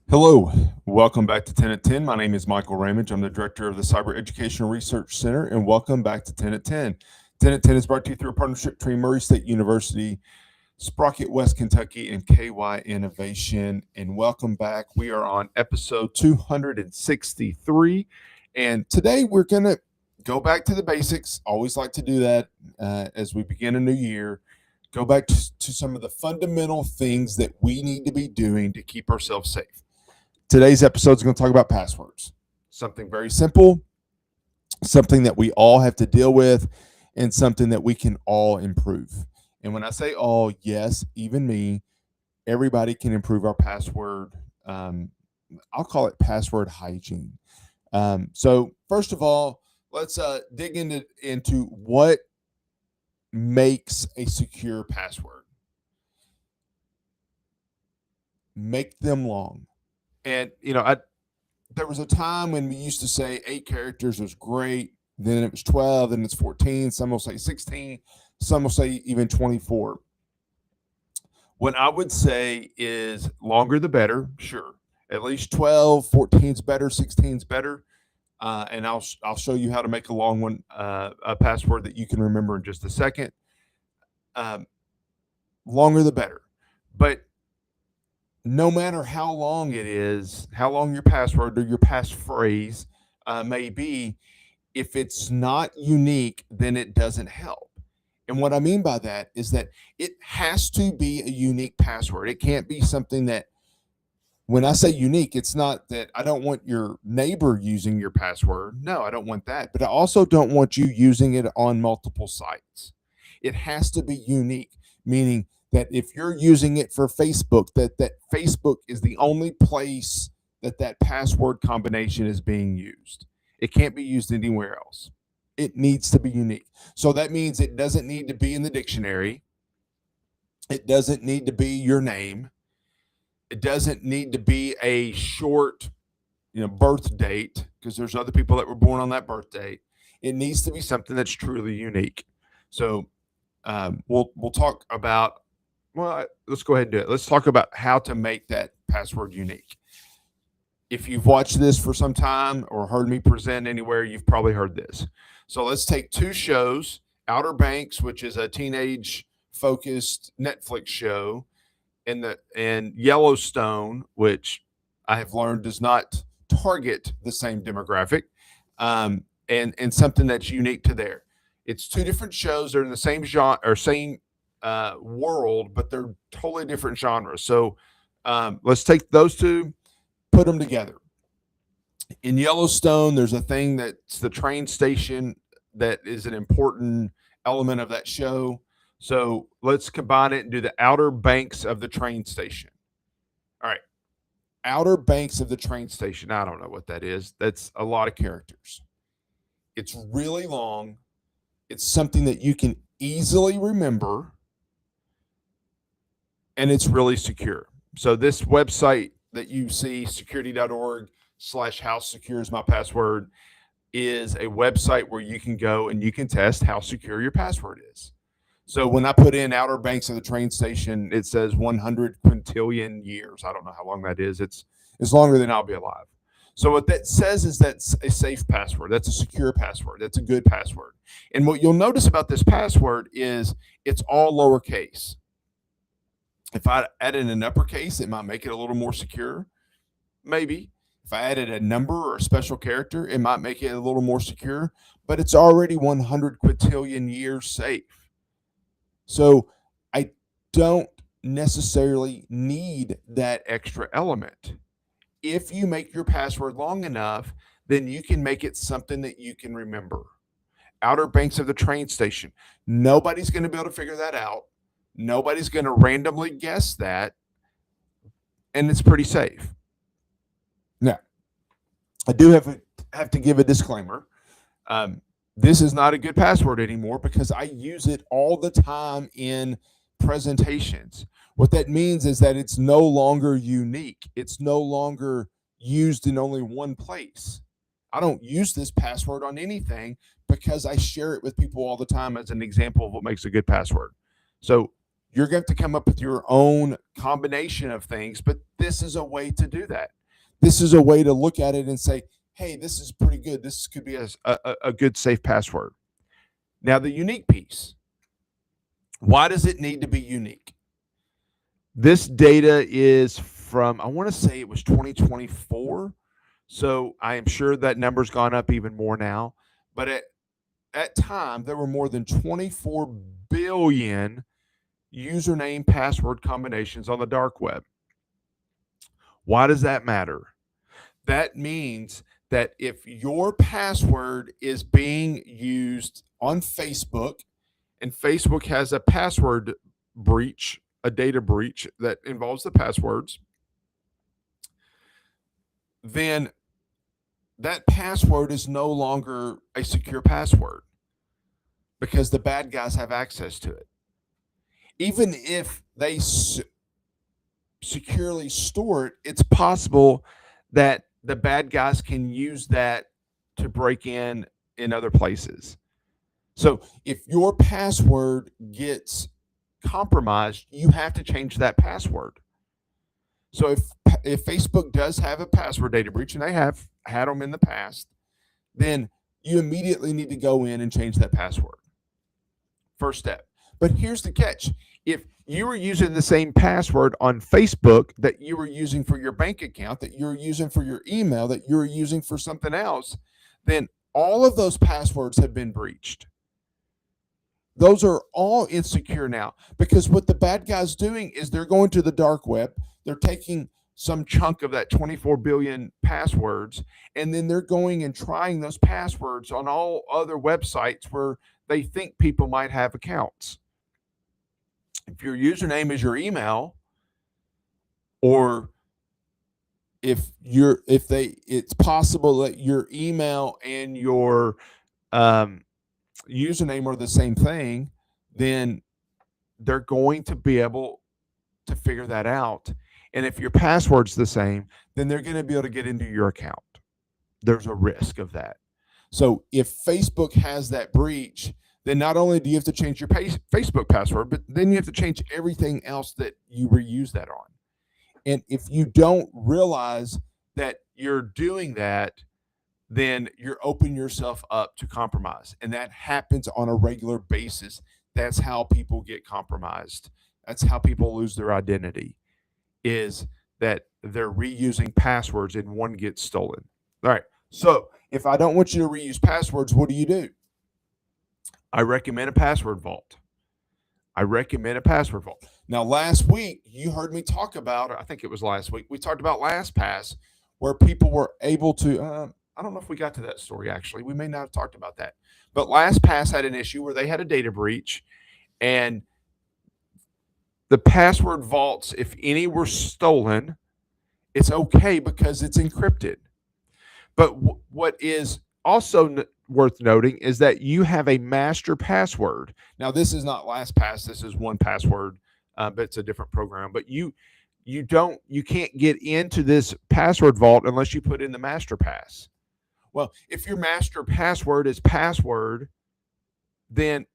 Hello, welcome back to 10 at 10. My name is Michael Ramage. I'm the director of the Cyber Educational Research Center, and welcome back to 10 at 10. 10 at 10 is brought to you through a partnership between Murray State University, Sprocket, West Kentucky, and KY Innovation. And welcome back. We are on episode 263, and today we're going to go back to the basics. Always like to do that as we begin a new year. Go back to some of the fundamental things that we need to be doing to keep ourselves safe. Today's episode is going to talk about passwords. Something very simple, something that we all have to deal with, and something that we can all improve. And when I say all, yes, even me, everybody can improve our password. I'll call it password hygiene. So first of all, let's dig into what makes a secure password. Make them long. And, there was a time when we used to say 8 characters was great. Then it was 12, then it's 14. Some will say 16. Some will say even 24. What I would say is longer the better, sure. At least 12, 14 is better, 16 is better. And I'll show you how to make a long one, a password that you can remember in just a second. Longer the better. But no matter how long it is, how long your password or your passphrase may be, if it's not unique, then it doesn't help. And what I mean by that is that it has to be a unique password. It can't be something that, when I say unique, it's not that I don't want your neighbor using your password. No, I don't want that. But I also don't want you using it on multiple sites. It has to be unique, meaning that if you're using it for Facebook, that Facebook is the only place that password combination is being used. It can't be used anywhere else. It needs to be unique. So that means it doesn't need to be in the dictionary. It doesn't need to be your name. It doesn't need to be a short, birth date, because there's other people that were born on that birth date. It needs to be something that's truly unique. So we'll talk about. Well, let's go ahead and do it. Let's talk about how to make that password unique. If you've watched this for some time or heard me present anywhere, you've probably heard this. So let's take 2 shows, Outer Banks, which is a teenage-focused Netflix show, and Yellowstone, which I have learned does not target the same demographic, and something that's unique to there. It's 2 different shows. They're in the same genre or same world, but they're totally different genres. So let's take those 2, put them together. In Yellowstone, there's a thing that's the train station that is an important element of that show. So let's combine it and do the Outer Banks of the train station. All right. Outer Banks of the train station. I don't know what that is. That's a lot of characters. It's really long. It's something that you can easily remember. And it's really secure. So this website that you see, security.org/how secure is my password, is a website where you can go and you can test how secure your password is. So when I put in Outer Banks of the train station, it says 100 quintillion years. I don't know how long that is. It's longer than I'll be alive. So what that says is that's a safe password. That's a secure password. That's a good password. And what you'll notice about this password is it's all lowercase. If I added an uppercase, it might make it a little more secure. Maybe. If I added a number or a special character, it might make it a little more secure. But it's already 100 quintillion years safe. So I don't necessarily need that extra element. If you make your password long enough, then you can make it something that you can remember. Outer Banks of the train station. Nobody's going to be able to figure that out. Nobody's going to randomly guess that, and it's pretty safe. Now, I do have to give a disclaimer. This is not a good password anymore because I use it all the time in presentations. What that means is that it's no longer unique. It's no longer used in only one place. I don't use this password on anything because I share it with people all the time as an example of what makes a good password. So You're going to come up with your own combination of things, but this is a way to do that. This is a way to look at it and say, hey, this is pretty good. This could be a good safe password. Now, the unique piece. Why does it need to be unique? This data is from, I want to say it was 2024. So I am sure that number's gone up even more now. But at time, there were more than 24 billion username password combinations on the dark web. Why does that matter? That means that if your password is being used on Facebook, and Facebook has a password breach, a data breach that involves the passwords, then that password is no longer a secure password because the bad guys have access to it. Even if they securely store it, it's possible that the bad guys can use that to break in other places. So if your password gets compromised, you have to change that password. So if Facebook does have a password data breach, and they have had them in the past, then you immediately need to go in and change that password. First step. But here's the catch. If you were using the same password on Facebook that you were using for your bank account, that you're using for your email, that you're using for something else, then all of those passwords have been breached. Those are all insecure now because what the bad guys doing is they're going to the dark web, they're taking some chunk of that 24 billion passwords, and then they're going and trying those passwords on all other websites where they think people might have accounts. If your username is your email, or it's possible that your email and your username are the same thing, then they're going to be able to figure that out. And if your password's the same, then they're going to be able to get into your account. There's a risk of that. So if Facebook has that breach, then not only do you have to change your Facebook password, but then you have to change everything else that you reuse that on. And if you don't realize that you're doing that, then you're opening yourself up to compromise. And that happens on a regular basis. That's how people get compromised. That's how people lose their identity, is that they're reusing passwords and one gets stolen. All right. So if I don't want you to reuse passwords, what do? I recommend a password vault. Now, last week, you heard me talk about, I think it was last week, we talked about LastPass, where people were able to, I don't know if we got to that story, actually. We may not have talked about that. But LastPass had an issue where they had a data breach, and the password vaults, if any were stolen, it's okay because it's encrypted. But what is also worth noting is that you have a master password. Now, this is not LastPass. This is 1Password, but it's a different program. But you can't get into this password vault unless you put in the master pass. Well, if your master password is password, then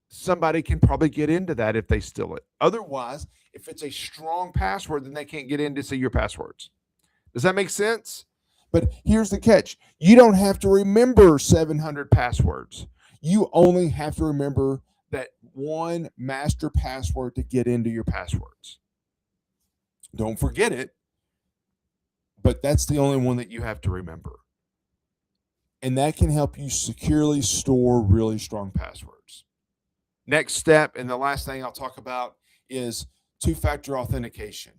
somebody can probably get into that if they steal it. Otherwise, if it's a strong password, then they can't get in to see your passwords. Does that make sense? But here's the catch. You don't have to remember 700 passwords. You only have to remember that one master password to get into your passwords. Don't forget it, but that's the only one that you have to remember. And that can help you securely store really strong passwords. Next step, and the last thing I'll talk about, is two-factor authentication.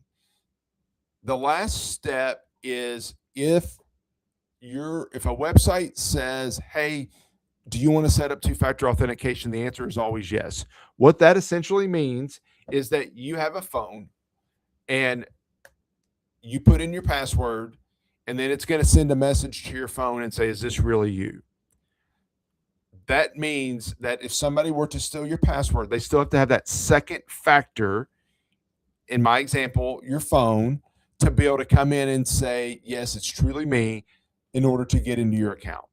The last step is if a website says, hey, do you want to set up two-factor authentication? The answer is always yes. What that essentially means is that you have a phone and you put in your password, and then it's going to send a message to your phone and say, is this really you? That means that if somebody were to steal your password, they still have to have that second factor, in my example, your phone, to be able to come in and say, yes, it's truly me, in order to get into your account.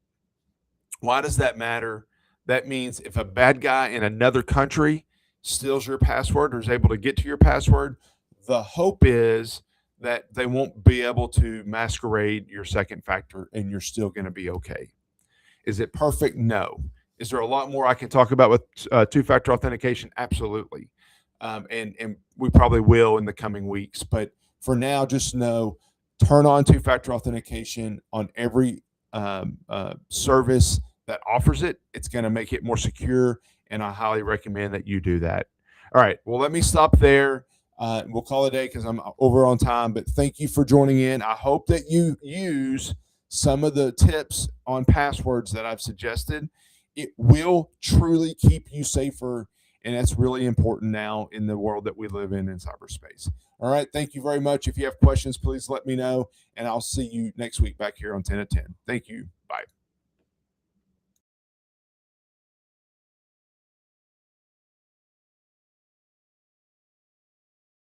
Why does that matter? That means if a bad guy in another country steals your password or is able to get to your password, the hope is that they won't be able to masquerade your second factor and you're still going to be okay. Is it perfect? No. Is there a lot more I can talk about with two-factor authentication? Absolutely. And we probably will in the coming weeks. But for now, just know, turn on two-factor authentication on every service that offers it. It's going to make it more secure, and I highly recommend that you do that. All right. Well, let me stop there. We'll call it a day because I'm over on time. But thank you for joining in. I hope that you use some of the tips on passwords that I've suggested. It will truly keep you safer, and that's really important now in the world that we live in cyberspace. All right. Thank you very much. If you have questions, please let me know, and I'll see you next week back here on 10 at 10. Thank you. Bye.